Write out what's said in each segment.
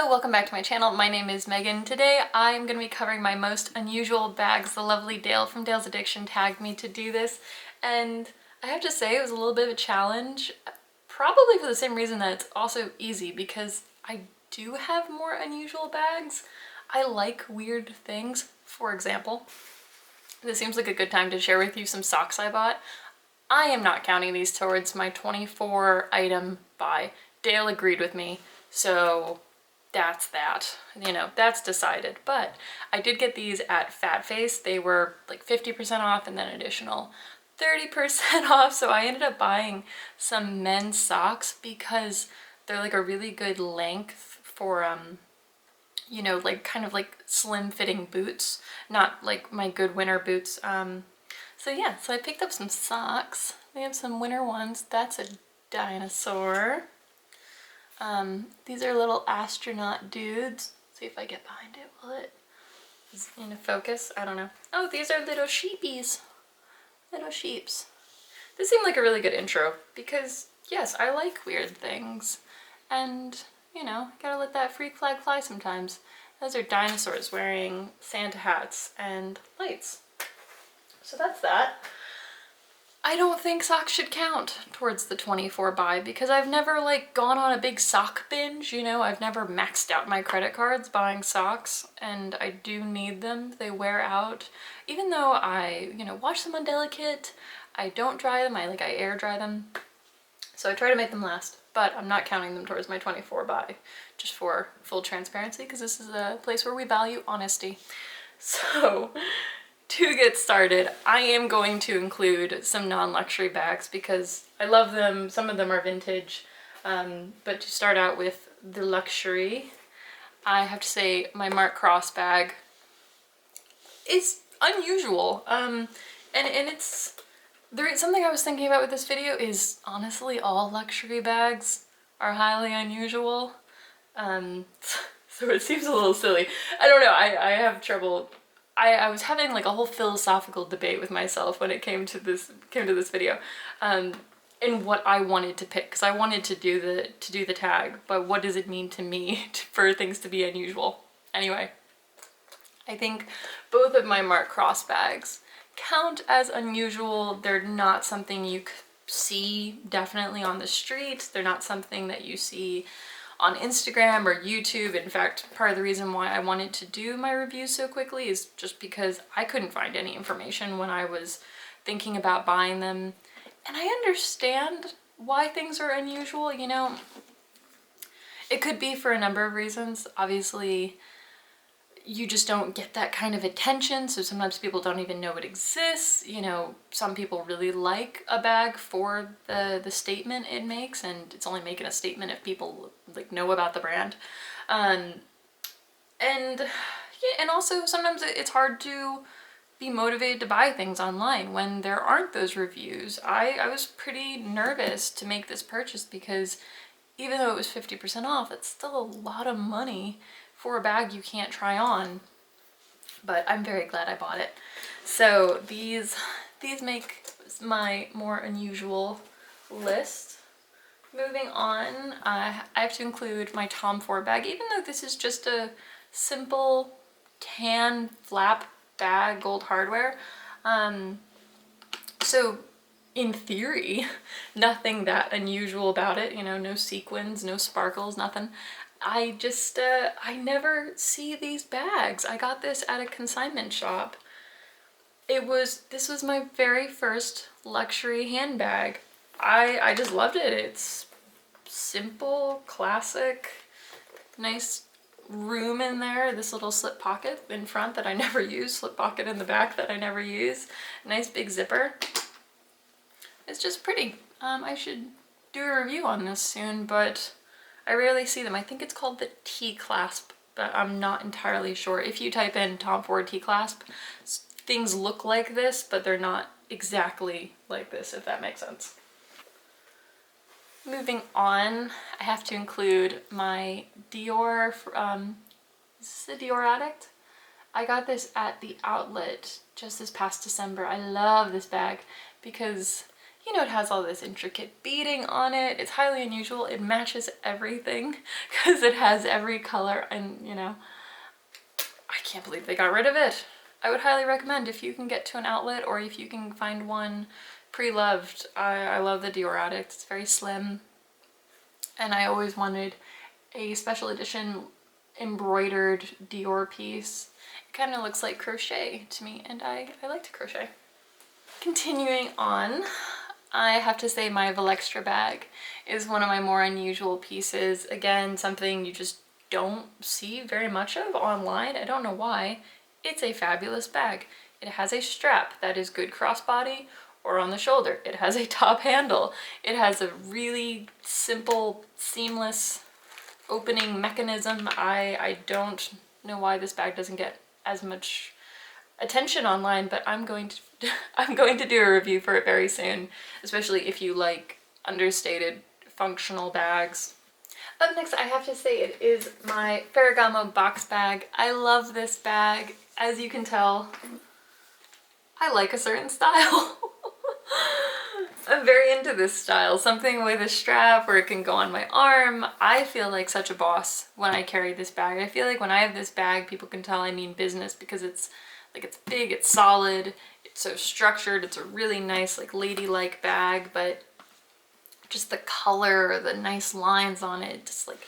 Hello, welcome back to my channel. My name is Megan. Today I'm going to be covering my most unusual bags. The lovely Dale from Dale's Addiction tagged me to do this, and I have to say it was a little bit of a challenge, probably for the same reason that it's also easy, because I do have more unusual bags. I like weird things. For example, this seems like a good time to share with you some socks I bought. I am not counting these towards my 24 item buy. Dale agreed with me, so that's that. You know, that's decided. But I did get these at FatFace. They were like 50% off and then additional 30% off. So I ended up buying some men's socks because they're like a really good length for, you know, like kind of like slim fitting boots, not like my good winter boots. So yeah, so I picked up some socks. They have some winter ones. That's a dinosaur. These are little astronaut dudes. See if I get behind it. Will it is in focus? I don't know. Oh, these are little sheepies. Little sheeps. This seemed like a really good intro because yes, I like weird things. And, you know, gotta let that freak flag fly sometimes. Those are dinosaurs wearing Santa hats and lights. So that's that. I don't think socks should count towards the 24 buy because I've never like gone on a big sock binge, you know, I've never maxed out my credit cards buying socks, and I do need them. They wear out. Even though I, you know, wash them on Delicate, I don't dry them, I air dry them. So I try to make them last, but I'm not counting them towards my 24 buy, just for full transparency, because this is a place where we value honesty. So to get started, I am going to include some non-luxury bags because I love them. Some of them are vintage, but to start out with the luxury, I have to say my Mark Cross bag is unusual. And it's something I was thinking about with this video is honestly all luxury bags are highly unusual. So it seems a little silly. I don't know, I have trouble. I was having like a whole philosophical debate with myself when it came to this video, and what I wanted to pick, because I wanted to do the tag, but what does it mean to me for things to be unusual? Anyway, I think both of my Mark Cross bags count as unusual. They're not something you see definitely on the street. They're not something that you see on Instagram or YouTube. In fact, part of the reason why I wanted to do my reviews so quickly is just because I couldn't find any information when I was thinking about buying them. And I understand why things are unusual, you know. It could be for a number of reasons. Obviously, you just don't get that kind of attention, so sometimes people don't even know it exists. You know, some people really like a bag for the statement it makes, and it's only making a statement if people like know about the brand. And yeah, and also sometimes it's hard to be motivated to buy things online when there aren't those reviews. I was pretty nervous to make this purchase because even though it was 50% off, it's still a lot of money for a bag you can't try on, but I'm very glad I bought it. So these make my more unusual list. Moving on, I have to include my Tom Ford bag, even though this is just a simple tan flap bag, gold hardware. So in theory, nothing that unusual about it, you know, no sequins, no sparkles, nothing. I just, I never see these bags. I got this at a consignment shop. This was my very first luxury handbag. I just loved it. It's simple, classic, nice room in there. This little slip pocket in front that I never use, slip pocket in the back that I never use. Nice big zipper. It's just pretty. I should do a review on this soon, but I rarely see them. I think it's called the T-clasp, but I'm not entirely sure. If you type in Tom Ford T-clasp, things look like this, but they're not exactly like this, if that makes sense. Moving on, I have to include my Dior, is this a Dior Addict? I got this at the outlet just this past December. I love this bag because, you know, it has all this intricate beading on it. It's highly unusual. It matches everything because it has every color, and you know, I can't believe they got rid of it. I would highly recommend if you can get to an outlet or if you can find one pre-loved. I love the Dior Addict. It's very slim, and I always wanted a special edition embroidered Dior piece. It kind of looks like crochet to me, and I like to crochet. Continuing on, I have to say my Valextra bag is one of my more unusual pieces. Again, something you just don't see very much of online. I don't know why. It's a fabulous bag. It has a strap that is good crossbody or on the shoulder. It has a top handle. It has a really simple, seamless opening mechanism. I don't know why this bag doesn't get as much attention online, but I'm going to do a review for it very soon, especially if you like understated functional bags. Up next, I have to say it is my Ferragamo box bag. I love this bag. As you can tell, I like a certain style. I'm very into this style. Something with a strap where it can go on my arm. I feel like such a boss when I carry this bag. I feel like when I have this bag, people can tell I mean business because it's big, it's solid, it's so structured, it's a really nice like ladylike bag, but just the color, the nice lines on it, just like,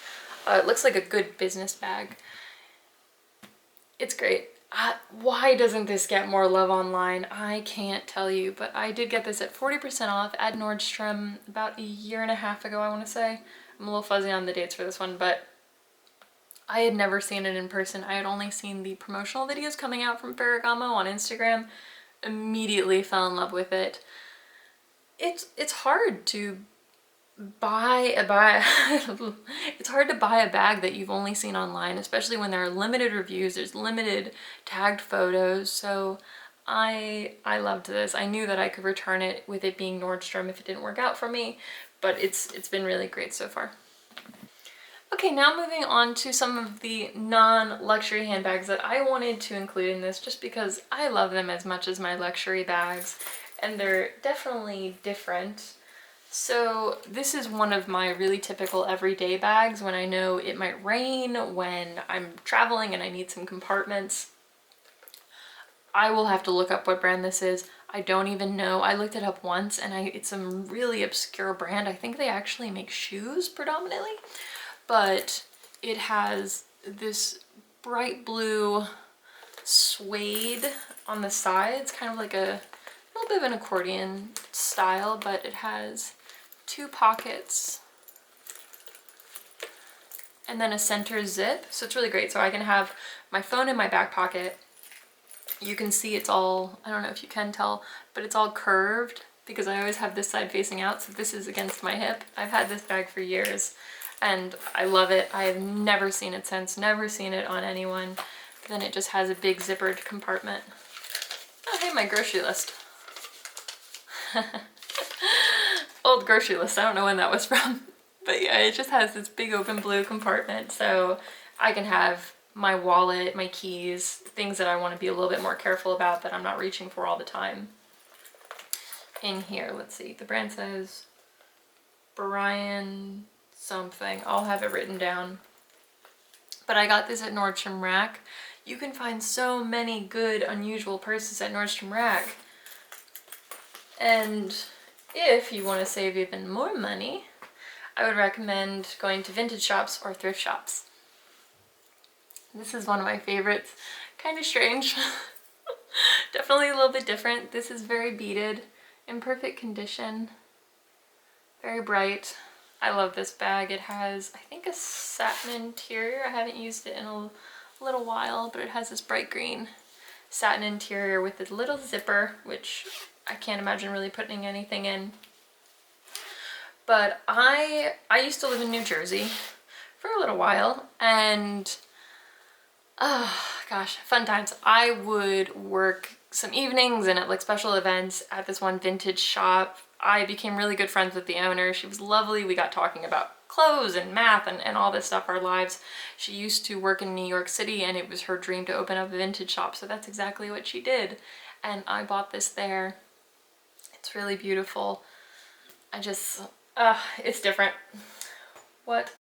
it looks like a good business bag. It's great. Why doesn't this get more love online? I can't tell you, but I did get this at 40% off at Nordstrom about a year and a half ago, I want to say. I'm a little fuzzy on the dates for this one, but I had never seen it in person. I had only seen the promotional videos coming out from Ferragamo on Instagram. Immediately fell in love with it. It's hard to buy it's hard to buy a bag that you've only seen online, especially when there are limited reviews, there's limited tagged photos. So I loved this. I knew that I could return it with it being Nordstrom if it didn't work out for me, but it's been really great so far. Okay, now moving on to some of the non-luxury handbags that I wanted to include in this just because I love them as much as my luxury bags, and they're definitely different. So this is one of my really typical everyday bags when I know it might rain, when I'm traveling and I need some compartments. I will have to look up what brand this is. I don't even know. I looked it up once and it's a really obscure brand. I think they actually make shoes predominantly, but it has this bright blue suede on the sides, kind of like a little bit of an accordion style, but it has 2 pockets and then a center zip. So it's really great. So I can have my phone in my back pocket. You can see it's all, I don't know if you can tell, but it's all curved because I always have this side facing out. So this is against my hip. I've had this bag for years and I love it. I have never seen it since, never seen it on anyone. But then it just has a big zippered compartment. Oh, hey, my grocery list. Old grocery list, I don't know when that was from. But yeah, it just has this big open blue compartment, so I can have my wallet, my keys, things that I want to be a little bit more careful about that I'm not reaching for all the time. In here, let's see, the brand says Brian something. I'll have it written down. But I got this at Nordstrom Rack. You can find so many good, unusual purses at Nordstrom Rack. And if you want to save even more money, I would recommend going to vintage shops or thrift shops. This is one of my favorites. Kind of strange. Definitely a little bit different. This is very beaded, in perfect condition, very bright. I love this bag. It has, I think, a satin interior. I haven't used it in a little while, but it has this bright green satin interior with a little zipper, which I can't imagine really putting anything in. But I used to live in New Jersey for a little while, and oh gosh, fun times. I would work some evenings and at like special events at this one vintage shop. I became really good friends with the owner. She was lovely. We got talking about clothes and math and all this stuff, our lives. She used to work in New York City and it was her dream to open up a vintage shop, so that's exactly what she did. And I bought this there. It's really beautiful. it's different. What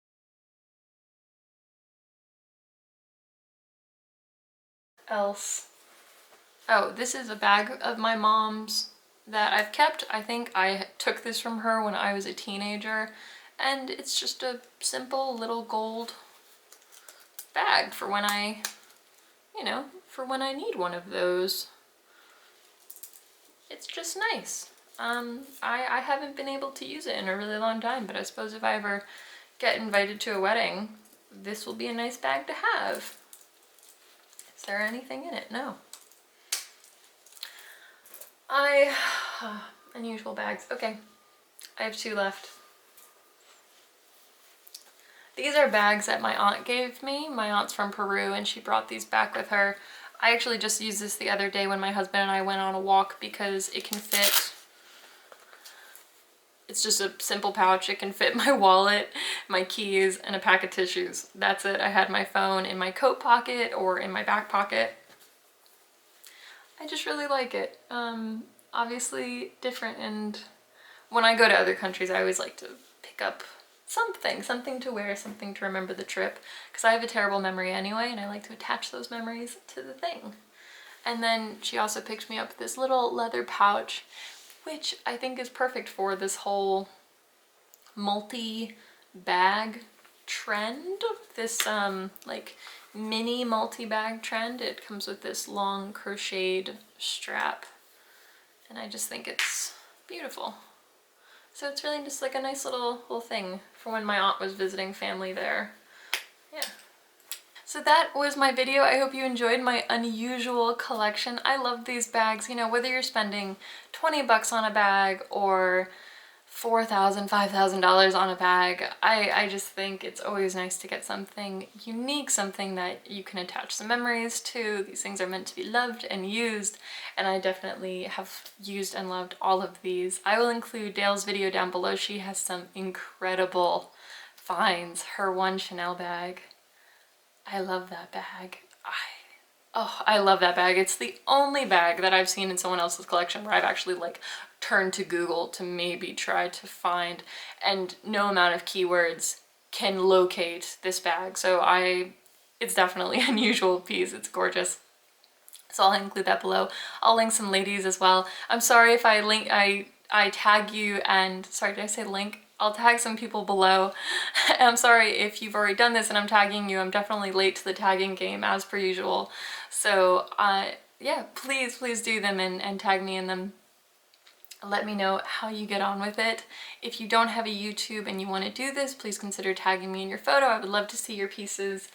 else? Oh, this is a bag of my mom's that I've kept. I think I took this from her when I was a teenager, and it's just a simple little gold bag for when I, for when I need one of those. It's just nice. I haven't been able to use it in a really long time, but I suppose if I ever get invited to a wedding, this will be a nice bag to have. Is there anything in it? No. Unusual bags. Okay, I have 2 left. These are bags that my aunt gave me. My aunt's from Peru and she brought these back with her. I actually just used this the other day when my husband and I went on a walk because it can fit. It's just a simple pouch. It can fit my wallet, my keys, and a pack of tissues. That's it. I had my phone in my coat pocket or in my back pocket. I just really like it. Obviously different, and when I go to other countries I always like to pick up something to wear, something to remember the trip, because I have a terrible memory anyway and I like to attach those memories to the thing. And then she also picked me up this little leather pouch, which I think is perfect for this whole multi-bag trend, this like mini multi-bag trend. It comes with this long crocheted strap and I just think it's beautiful. So it's really just like a nice little thing for when my aunt was visiting family there. Yeah. So that was my video. I hope you enjoyed my unusual collection. I love these bags, whether you're spending 20 bucks on a bag or $4,000, $5,000 on a bag. I just think it's always nice to get something unique, something that you can attach some memories to. These things are meant to be loved and used, and I definitely have used and loved all of these. I will include Dale's video down below. She has some incredible finds. Her one Chanel bag. I love that bag. I love that bag. It's the only bag that I've seen in someone else's collection where I've actually like turned to Google to maybe try to find, and no amount of keywords can locate this bag. So it's definitely an unusual piece. It's gorgeous. So I'll include that below. I'll link some ladies as well. I'm sorry if I tag you and, sorry, did I say link? I'll tag some people below. I'm sorry if you've already done this and I'm tagging you. I'm definitely late to the tagging game as per usual. So yeah, please do them and tag me in them. Let me know how you get on with it. If you don't have a YouTube and you want to do this, please consider tagging me in your photo. I would love to see your pieces.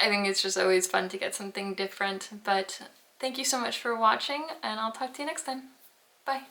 I think it's just always fun to get something different. But thank you so much for watching, and I'll talk to you next time. Bye.